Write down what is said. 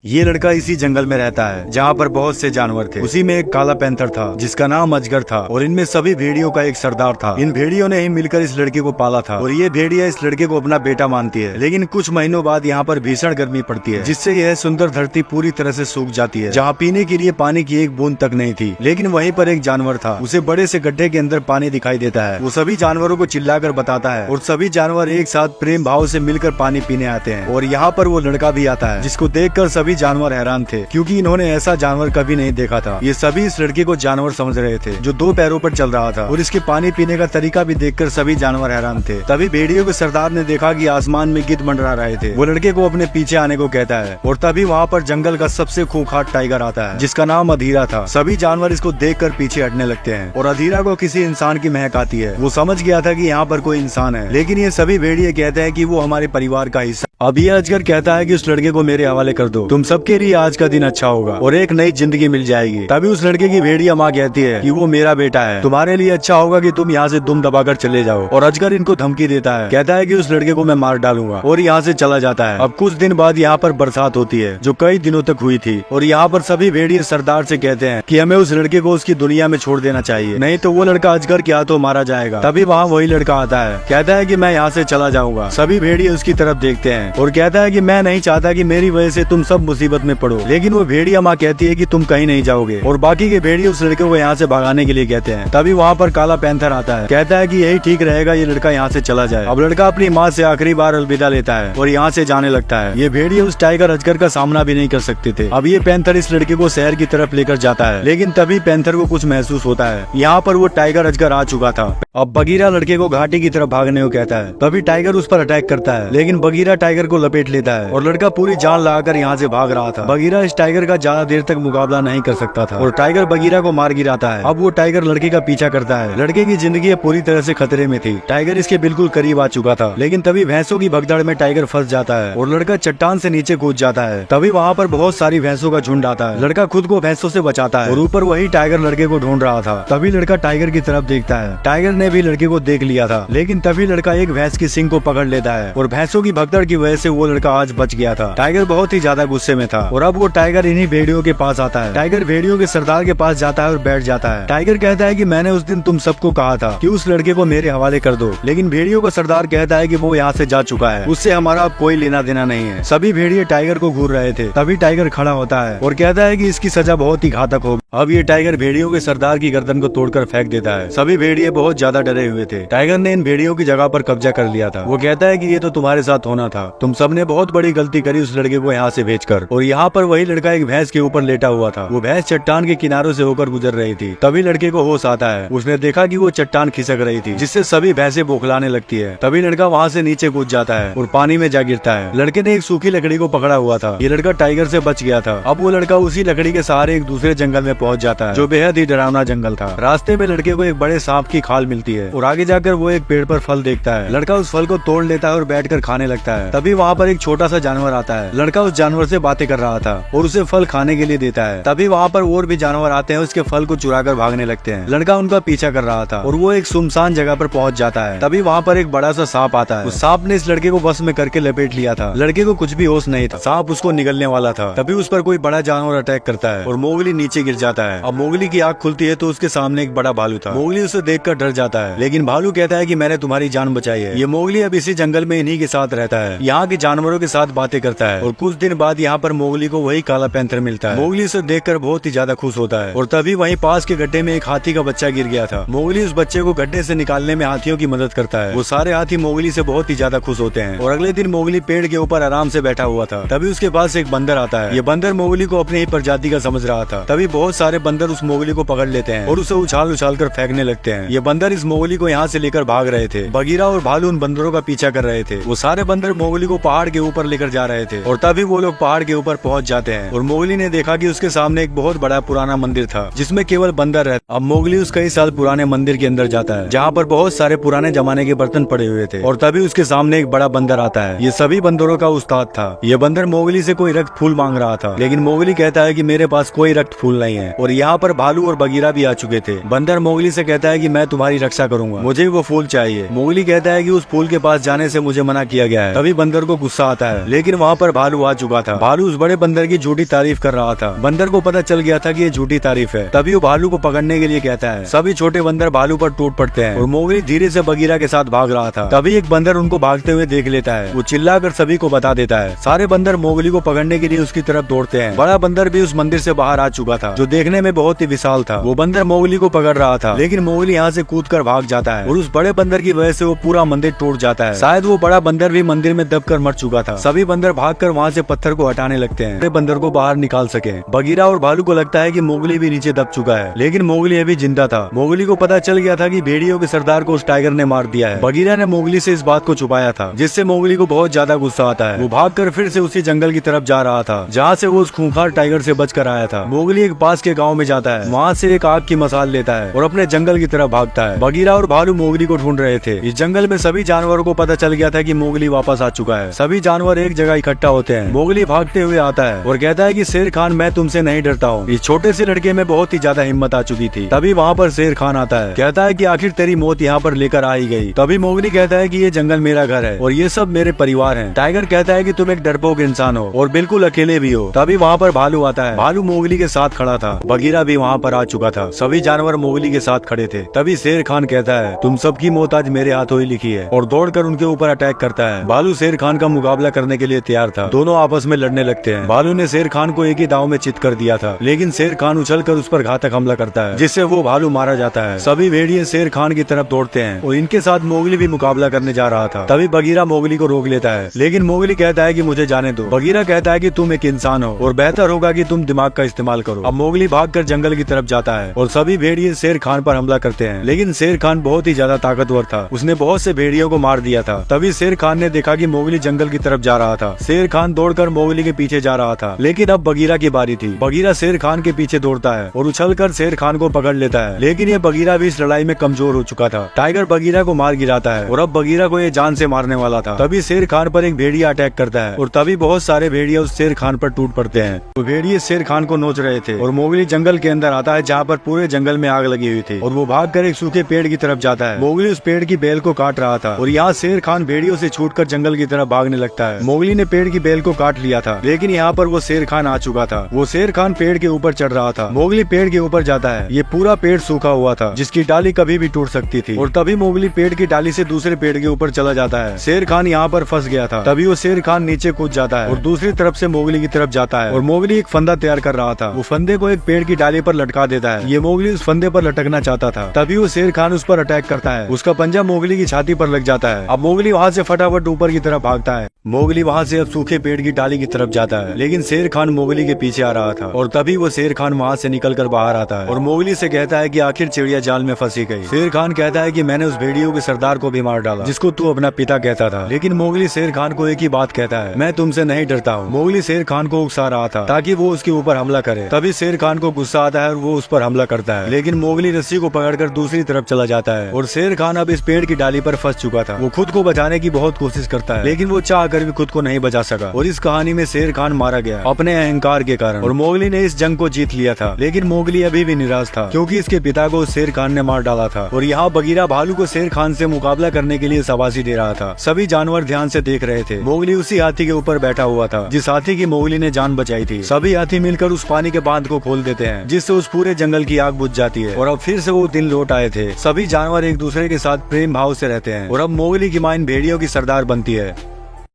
ये लड़का इसी जंगल में रहता है जहाँ पर बहुत से जानवर थे। उसी में एक काला पैंथर था जिसका नाम अजगर था और इनमें सभी भेड़ियों का एक सरदार था। इन भेड़ियों ने ही मिलकर इस लड़के को पाला था और ये भेड़िया इस लड़के को अपना बेटा मानती है। लेकिन कुछ महीनों बाद यहाँ पर भीषण गर्मी पड़ती है जिससे यह सुंदर धरती पूरी तरह से सूख जाती है। जहाँ पीने के लिए पानी की एक बूंद तक नहीं थी। लेकिन वहीं पर एक जानवर था, उसे बड़े से गड्ढे के अंदर पानी दिखाई देता है। वो सभी जानवरों को चिल्लाकर बताता है और सभी जानवर एक साथ प्रेम भाव से मिलकर पानी पीने आते हैं। और यहाँ पर वो लड़का भी आता है जिसको देखकर सभी जानवर हैरान थे क्योंकि इन्होंने ऐसा जानवर कभी नहीं देखा था। ये सभी इस लड़के को जानवर समझ रहे थे जो दो पैरों पर चल रहा था और इसके पानी पीने का तरीका भी देखकर सभी जानवर हैरान थे। तभी भेड़ियों के सरदार ने देखा कि आसमान में गिद्ध मंडरा रहे थे। वो लड़के को अपने पीछे आने को कहता है और तभी वहाँ पर जंगल का सबसे खूंखार टाइगर आता है जिसका नाम अधीरा था। सभी जानवर इसको देखकर पीछे हटने लगते हैं और अधीरा को किसी इंसान की महक आती है। वो समझ गया था कि यहाँ पर कोई इंसान है, लेकिन ये सभी भेड़िए कहते हैं कि वो हमारे परिवार का हिस्सा। अब ये अजगर कहता है कि उस लड़के को मेरे हवाले कर दो, तुम सबके लिए आज का दिन अच्छा होगा और एक नई जिंदगी मिल जाएगी। तभी उस लड़के की भेड़िया माँ कहती है कि वो मेरा बेटा है, तुम्हारे लिए अच्छा होगा कि तुम यहाँ से दुम दबाकर चले जाओ। और अजगर इनको धमकी देता है, कहता है कि उस लड़के को मैं मार डालूंगा और यहाँ से चला जाता है। अब कुछ दिन बाद यहाँ पर बरसात होती है जो कई दिनों तक हुई थी और यहाँ पर सभी भेड़िए सरदार से कहते हैं कि हमें उस लड़के को उसकी दुनिया में छोड़ देना चाहिए, नहीं तो वो लड़का अजगर के हाथों मारा जाएगा। तभी वहाँ वही लड़का आता है, कहता है कि मैं यहाँ से चला जाऊंगा। सभी भेड़िए उसकी तरफ देखते हैं और कहता है कि मैं नहीं चाहता कि मेरी वजह से तुम सब मुसीबत में पड़ो। लेकिन वो भेड़िया माँ कहती है कि तुम कहीं नहीं जाओगे और बाकी के भेड़िए उस लड़के को यहाँ से भगाने के लिए कहते हैं। तभी वहाँ पर काला पैंथर आता है, कहता है कि यही ठीक रहेगा, ये लड़का यहाँ से चला जाए। अब लड़का अपनी माँ से आखिरी बार अलविदा लेता है और यहाँ से जाने लगता है। ये भेड़िए उस टाइगर अजगर का सामना भी नहीं कर सकते थे। अब ये पैंथर इस लड़के को शहर की तरफ लेकर जाता है, लेकिन तभी पैंथर को कुछ महसूस होता है। यहाँ पर वो टाइगर अजगर आ चुका था। अब बगीरा लड़के को घाटी की तरफ भागने को कहता है। तभी टाइगर उस पर अटैक करता है, लेकिन बगीरा टाइगर को लपेट लेता है और लड़का पूरी जान लगाकर यहाँ से भाग रहा था। बगीरा इस टाइगर का ज्यादा देर तक मुकाबला नहीं कर सकता था और टाइगर बगीरा को मार गिराता है। अब वो टाइगर लड़के का पीछा करता है। लड़के की जिंदगी पूरी तरह से खतरे में थी। टाइगर इसके बिल्कुल करीब आ चुका था, लेकिन तभी भैंसों की भगदड़ में टाइगर फंस जाता है और लड़का चट्टान से नीचे कूद जाता है। तभी वहाँ पर बहुत सारी भैंसों का झुंड आता है। लड़का खुद को भैंसों से बचाता है और ऊपर वही टाइगर लड़के को ढूंढ रहा था। तभी लड़का टाइगर की तरफ देखता है। टाइगर ने भी लड़के को देख लिया था, लेकिन तभी लड़का एक भैंस की सींग को पकड़ लेता है और भैंसों की भगदड़ की वजह से वो लड़का आज बच गया था। टाइगर बहुत ही ज्यादा गुस्से में था और अब वो टाइगर इन्हीं भेड़ियों के पास आता है। टाइगर भेड़ियों के सरदार के पास जाता है और बैठ जाता है। टाइगर कहता है कि मैंने उस दिन तुम सबको कहा था कि उस लड़के को मेरे हवाले कर दो, लेकिन भेड़ियों का सरदार कहता है कि वो यहाँ से जा चुका है, उससे हमारा अब कोई लेना देना नहीं है। सभी भेड़िए टाइगर को घूर रहे थे। तभी टाइगर खड़ा होता है और कहता है कि इसकी सजा बहुत ही घातक होगी। अब ये टाइगर भेड़ियों के सरदार की गर्दन को तोड़कर फेंक देता है। सभी भेड़िए बहुत ज्यादा डरे हुए थे। टाइगर ने इन भेड़ियों की जगह पर कब्जा कर लिया था। वो कहता है कि ये तो तुम्हारे साथ होना था, तुम सबने बहुत बड़ी गलती करी उस लड़के को यहाँ से भेजकर। और यहाँ पर वही लड़का एक भैंस के ऊपर लेटा हुआ था। वो भैंस चट्टान के किनारों से होकर गुजर रही थी। तभी लड़के को होश आता है। उसने देखा कि वो चट्टान खिसक रही थी जिससे सभी भैंसे बौखलाने लगती है। तभी लड़का वहाँ से नीचे कूद जाता है और पानी में जा गिरता है। लड़के ने एक सूखी लकड़ी को पकड़ा हुआ था। ये लड़का टाइगर से बच गया था। अब वो लड़का उसी लकड़ी के सहारे एक दूसरे जंगल में पहुंच जाता है जो बेहद ही डरावना जंगल था। रास्ते में लड़के को एक बड़े सांप की खाल मिलती है और आगे जाकर वो एक पेड़ पर फल देखता है। लड़का उस फल को तोड़ लेता है और बैठकर खाने लगता है। तभी वहाँ पर एक छोटा सा जानवर आता है। लड़का उस जानवर से बातें कर रहा था और उसे फल खाने के लिए देता है। तभी वहाँ पर और भी जानवर आते हैं, उसके फल को चुराकर भागने लगते हैं। लड़का उनका पीछा कर रहा था और वो एक सुनसान जगह पर पहुंच जाता है। तभी वहाँ पर एक बड़ा सा सांप आता है। उस सांप ने इस लड़के को बस में करके लपेट लिया था। लड़के को कुछ भी होश नहीं था। सांप उसको निगलने वाला था। तभी उस पर कोई बड़ा जानवर अटैक करता है और मोगली नीचे गिर जाता है। अब मोगली की आँख खुलती है तो उसके सामने एक बड़ा भालू था। मोगली उसे देखकर डर जाता है, लेकिन भालू कहता है कि मैंने तुम्हारी जान बचाई है। ये मोगली अब इसी जंगल में इन्हीं के साथ रहता है, यहाँ के जानवरों के साथ बातें करता है। और कुछ दिन बाद यहाँ पर मोगली को वही काला पैंथर मिलता है। मोगली उसे देखकर बहुत ही ज्यादा खुश होता है और तभी वहीं पास के गड्ढे में एक हाथी का बच्चा गिर गया था। मोगली उस बच्चे को गड्ढे से निकालने में हाथियों की मदद करता है। वो सारे हाथी मोगली से बहुत ही ज्यादा खुश होते हैं और अगले दिन मोगली पेड़ के ऊपर आराम से बैठा हुआ था। तभी उसके पास एक बंदर आता है। ये बंदर मोगली को अपनी ही प्रजाति का समझ रहा था। तभी बहुत सारे बंदर उस मोगली को पकड़ लेते हैं और उसे उछाल उछाल कर फेंकने लगते हैं। ये बंदर इस मोगली को यहाँ से लेकर भाग रहे थे। बगीरा और भालू उन बंदरों का पीछा कर रहे थे। वो सारे बंदर मोगली को पहाड़ के ऊपर लेकर जा रहे थे और तभी वो लोग पहाड़ के ऊपर पहुंच जाते हैं और मोगली ने देखा कि उसके सामने एक बहुत बड़ा पुराना मंदिर था जिसमें केवल बंदर रहते। अब मोगली उस कई साल पुराने मंदिर के अंदर जाता है जहाँ पर बहुत सारे पुराने जमाने के बर्तन पड़े हुए थे और तभी उसके सामने एक बड़ा बंदर आता है। ये सभी बंदरों का उस्ताद था। ये बंदर मोगली से कोई रक्त फूल मांग रहा था, लेकिन मोगली कहता है कि मेरे पास कोई रक्त फूल नहीं है। और यहाँ पर भालू और बगीरा भी आ चुके थे। बंदर मोगली से कहता है कि मैं तुम्हारी रक्षा करूंगा, मुझे वो फूल चाहिए। मोगली कहता है कि उस फूल के पास जाने से मुझे मना किया गया है। तभी बंदर को गुस्सा आता है, लेकिन वहाँ पर भालू आ चुका था। भालू उस बड़े बंदर की झूठी तारीफ कर रहा था। बंदर को पता चल गया था कि ये झूठी तारीफ है, तभी वो भालू को पकड़ने के लिए कहता है। सभी छोटे बंदर भालू पर टूट पड़ते हैं और मोगली धीरे से बगीरा के साथ भाग रहा था। तभी एक बंदर उनको भागते हुए देख लेता है। वो चिल्लाकर सभी को बता देता है। सारे बंदर मोगली को पकड़ने के लिए उसकी तरफ दौड़ते हैं। बड़ा बंदर भी उस मंदिर से बाहर आ चुका था, जो देखने में बहुत ही विशाल था। वो बंदर मोगली को पकड़ रहा था, लेकिन मोगली यहाँ से कूदकर भाग जाता है और उस बड़े बंदर की वजह से वो पूरा मंदिर टूट जाता है। शायद वो बड़ा बंदर भी मंदिर में दबकर मर चुका था। सभी बंदर भागकर वहाँ से पत्थर को हटाने लगते हैं, बड़े बंदर को बाहर निकाल सके। बगीरा और भालू को लगता है कि मोगली भी नीचे दब चुका है, लेकिन मोगली अभी जिंदा था। मोगली को पता चल गया था कि भेड़ियों के सरदार को उस टाइगर ने मार दिया है। बगीरा ने मोगली से इस बात को छुपाया था, जिससे मोगली को बहुत ज्यादा गुस्सा आता है। वो भागकर फिर से उसी जंगल की तरफ जा रहा था, जहाँ से वो उस खूंखार टाइगर से बचकर आया था। मोगली एक पास के गाँव में जाता है, वहाँ से एक आग की मसाल लेता है और अपने जंगल की तरफ भागता है। बगीरा और भालू मोगली को ढूंढ रहे थे। इस जंगल में सभी जानवरों को पता चल गया था कि मोगली वापस आ चुका है। सभी जानवर एक जगह इकट्ठा होते हैं। मोगली भागते हुए आता है और कहता है कि शेर खान, मैं तुमसे नहीं डरता हूँ। इस छोटे से लड़के में बहुत ही ज्यादा हिम्मत आ चुकी थी। तभी वहाँ पर शेर खान आता है, कहता है कि आखिर तेरी मौत यहाँ पर लेकर आ ही गई। तभी मोगली कहता है कि ये जंगल मेरा घर है और ये सब मेरे परिवार हैं। टाइगर कहता है कि तुम एक डरपोक इंसान हो और बिल्कुल अकेले भी हो। तभी वहाँ पर भालू आता है। भालू मोगली के साथ खड़ा था। बगीरा भी वहाँ पर आ चुका था। सभी जानवर मोगली के साथ खड़े थे। तभी शेर खान कहता है, तुम सबकी मौत आज मेरे हाथों ही लिखी है, और दौड़कर उनके ऊपर अटैक करता है। भालू शेर खान का मुकाबला करने के लिए तैयार था। दोनों आपस में लड़ने लगते हैं। भालू ने शेर खान को एक ही दाव में चित कर दिया था, लेकिन शेर खान उछलकर उस पर घातक हमला करता है, जिससे वो भालू मारा जाता है। सभी भेड़िए शेर खान की तरफ दौड़ते हैं और इनके साथ मोगली भी मुकाबला करने जा रहा था। तभी बगीरा मोगली को रोक लेता है, लेकिन मोगली कहता है कि मुझे जाने दो। बगीरा कहता है कि तुम एक इंसान हो और बेहतर होगा कि तुम दिमाग का इस्तेमाल करो। अब मोगली भागकर जंगल की तरफ जाता है और सभी भेड़िए शेर खान पर हमला करते हैं, लेकिन शेर खान बहुत ही ज्यादा ताकतवर था। उसने बहुत से भेड़ियों को मार दिया था। तभी शेर खान ने देखा कि मोगली जंगल की तरफ जा रहा था। शेर खान दौड़कर मोगली के पीछे जा रहा था, लेकिन अब बगीरा की बारी थी। बगीरा शेर खान के पीछे दौड़ता है और उछलकर शेर खान को पकड़ लेता है, लेकिन ये बगीरा भी इस लड़ाई में कमजोर हो चुका था। टाइगर बगीरा को मार गिराता है और अब बगीरा को ये जान से मारने वाला था। तभी शेर खान पर एक भेड़िया अटैक करता है और तभी बहुत सारे भेड़िया उस शेर खान पर टूट पड़ते हैं। तो भेड़िए शेर खान को नोच रहे थे और मोगली जंगल के अंदर आता है, जहाँ पर पूरे जंगल में आग लगी हुई थी, और वो भागकर एक सूखे पेड़ की तरफ जाता है। मोगली उस पेड़ की बेल को काट रहा था और यहाँ शेर खान भेड़ियों से छूटकर जंगल की तरफ भागने लगता है। मोगली ने पेड़ की बेल को काट लिया था, लेकिन यहाँ पर वो शेर खान आ चुका था। वो शेर खान पेड़ के ऊपर चढ़ रहा था। मोगली पेड़ के ऊपर जाता है। ये पूरा पेड़ सूखा हुआ था, जिसकी डाली कभी भी टूट सकती थी, और तभी मोगली पेड़ की डाली से दूसरे पेड़ के ऊपर चला जाता है। शेर खान यहाँ पर फंस गया था। तभी वो शेर खान नीचे कूद जाता है और दूसरी तरफ से मोगली की तरफ जाता है, और मोगली एक फंदा तैयार कर रहा था। वो फंदे को एक पेड़ की डाली पर लटका देता है। ये मोगली उस फंदे पर लटकना चाहता था। तभी वो शेर खान उस पर अटैक करता है। उसका पंजा मोगली की छाती पर लग जाता है। अब मोगली वहाँ से फटाफट ऊपर की तरफ भागता है। मोगली वहाँ से अब सूखे पेड़ की डाली की तरफ जाता है, लेकिन शेर खान मोगली के पीछे आ रहा था, और तभी वो शेर खान वहाँ से निकलकर बाहर आता है और मोगली से कहता है कि आखिर चिड़िया जाल में फंसी गई। शेर खान कहता है कि मैंने उस भेड़ियों के सरदार को भी मार डाला, जिसको तू अपना पिता कहता था। लेकिन मोगली शेर खान को एक ही बात कहता है, मैं तुमसे नहीं डरता हूँ। मोगली शेर खान को उकसा रहा था ताकि वो उसके ऊपर हमला करे। तभी शेर खान को गुस्सा आता है और वो उस पर हमला करता है, लेकिन मोगली रस्सी को पकड़कर दूसरी तरफ चला जाता है और शेर खान अब इस पेड़ की डाली पर फंस चुका था। वो खुद को बचाने की बहुत कोशिश करता है, लेकिन वो चाह कर भी खुद को नहीं बचा सका, और इस कहानी में शेर खान मारा गया अपने अहंकार के कारण, और मोगली ने इस जंग को जीत लिया था। लेकिन मोगली अभी भी निराश था, क्योंकि इसके पिता को शेर खान ने मार डाला था, और यहाँ बगीरा भालू को शेर खान से मुकाबला करने के लिए शाबाशी दे रहा था। सभी जानवर ध्यान से देख रहे थे। मोगली उसी हाथी के ऊपर बैठा हुआ था जिस हाथी की मोगली ने जान बचाई थी। सभी हाथी मिलकर उस पानी के बांध को खोल देते हैं, जिससे उस पूरे जंगल की आग बुझ जाती है, और अब फिर से वो दिन लौट आए थे। सभी जानवर एक दूसरे के साथ प्रेम भाव से रहते हैं, और अब मोगली की मां इन भेड़ियों की सरदार बनती है।